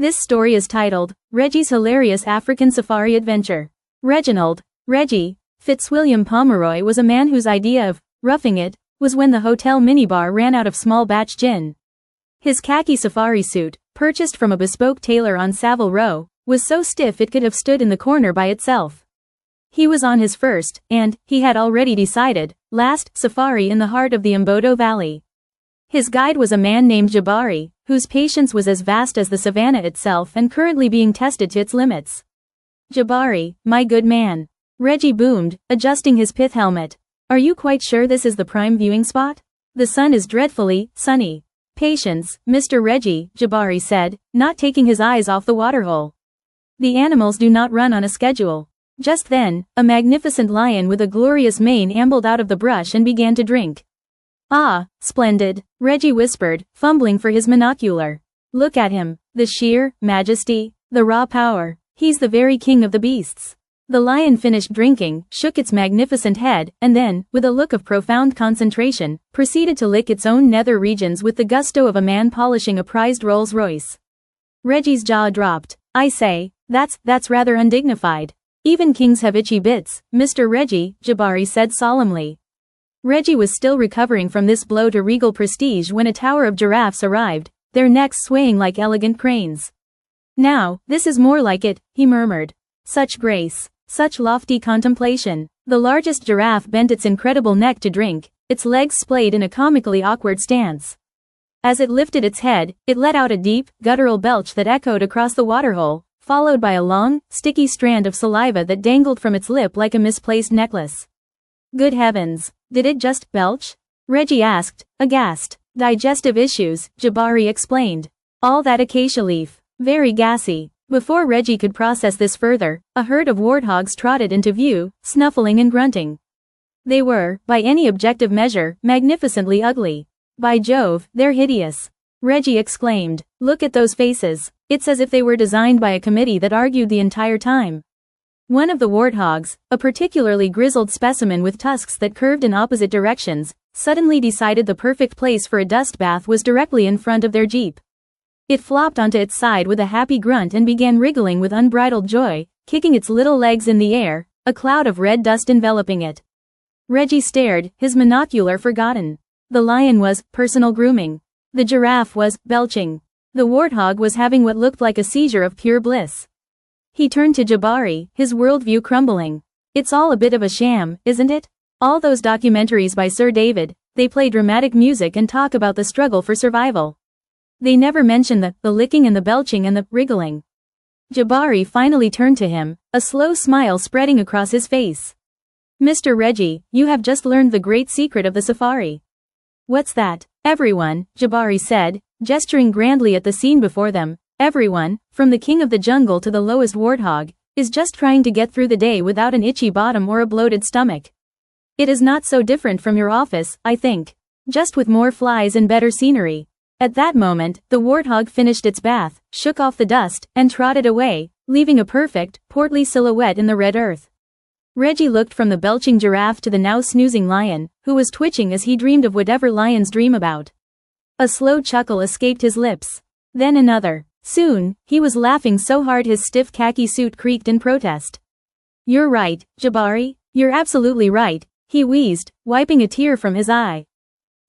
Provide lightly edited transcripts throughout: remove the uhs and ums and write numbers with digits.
This story is titled, Reggie's Hilarious African Safari Adventure. Reginald, Reggie, Fitzwilliam Pomeroy was a man whose idea of roughing it was when the hotel minibar ran out of small batch gin. His khaki safari suit, purchased from a bespoke tailor on Savile Row, was so stiff it could have stood in the corner by itself. He was on his first, and, he had already decided, last safari in the heart of the Mboto Valley. His guide was a man named Jabari, whose patience was as vast as the savannah itself and currently being tested to its limits. Jabari, my good man. Reggie boomed, adjusting his pith helmet. Are you quite sure this is the prime viewing spot? The sun is dreadfully sunny. Patience, Mr. Reggie, Jabari said, not taking his eyes off the waterhole. The animals do not run on a schedule. Just then, a magnificent lion with a glorious mane ambled out of the brush and began to drink. Ah, splendid, Reggie whispered, fumbling for his monocular. Look at him, the sheer majesty, the raw power. He's the very king of the beasts. The lion finished drinking, shook its magnificent head, and then, with a look of profound concentration, proceeded to lick its own nether regions with the gusto of a man polishing a prized Rolls-Royce. Reggie's jaw dropped. I say, that's rather undignified. Even kings have itchy bits, Mr. Reggie, Jabari said solemnly. Reggie was still recovering from this blow to regal prestige when a tower of giraffes arrived, their necks swaying like elegant cranes. Now, this is more like it, he murmured. Such grace, such lofty contemplation. The largest giraffe bent its incredible neck to drink, its legs splayed in a comically awkward stance. As it lifted its head, it let out a deep, guttural belch that echoed across the waterhole, followed by a long, sticky strand of saliva that dangled from its lip like a misplaced necklace. Good heavens, did it just belch? Reggie asked, aghast. Digestive issues, Jabari explained. All that acacia leaf. Very gassy. Before Reggie could process this further, a herd of warthogs trotted into view, snuffling and grunting. They were, by any objective measure, magnificently ugly. By Jove, they're hideous. Reggie exclaimed. Look at those faces. It's as if they were designed by a committee that argued the entire time. One of the warthogs, a particularly grizzled specimen with tusks that curved in opposite directions, suddenly decided the perfect place for a dust bath was directly in front of their jeep. It flopped onto its side with a happy grunt and began wriggling with unbridled joy, kicking its little legs in the air, a cloud of red dust enveloping it. Reggie stared, his monocular forgotten. The lion was personal grooming. The giraffe was belching. The warthog was having what looked like a seizure of pure bliss. He turned to Jabari, his worldview crumbling. It's all a bit of a sham, isn't it? All those documentaries by Sir David, they play dramatic music and talk about the struggle for survival. They never mention the licking and the belching and the wriggling. Jabari finally turned to him, a slow smile spreading across his face. Mr. Reggie, you have just learned the great secret of the safari. What's that? Everyone, Jabari said, gesturing grandly at the scene before them. Everyone, from the king of the jungle to the lowest warthog, is just trying to get through the day without an itchy bottom or a bloated stomach. It is not so different from your office, I think. Just with more flies and better scenery. At that moment, the warthog finished its bath, shook off the dust, and trotted away, leaving a perfect, portly silhouette in the red earth. Reggie looked from the belching giraffe to the now snoozing lion, who was twitching as he dreamed of whatever lions dream about. A slow chuckle escaped his lips. Then another. Soon, he was laughing so hard his stiff khaki suit creaked in protest. You're right, Jabari, you're absolutely right, he wheezed, wiping a tear from his eye.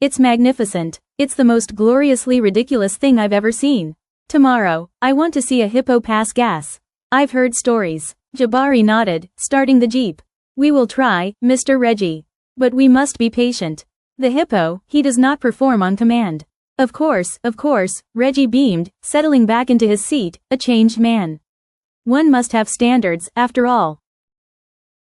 It's magnificent. It's the most gloriously ridiculous thing I've ever seen. Tomorrow, I want to see a hippo pass gas. I've heard stories. Jabari nodded, starting the jeep. We will try, Mr. Reggie. But we must be patient. The hippo, he does not perform on command. Of course, Reggie beamed, settling back into his seat, a changed man. One must have standards, after all.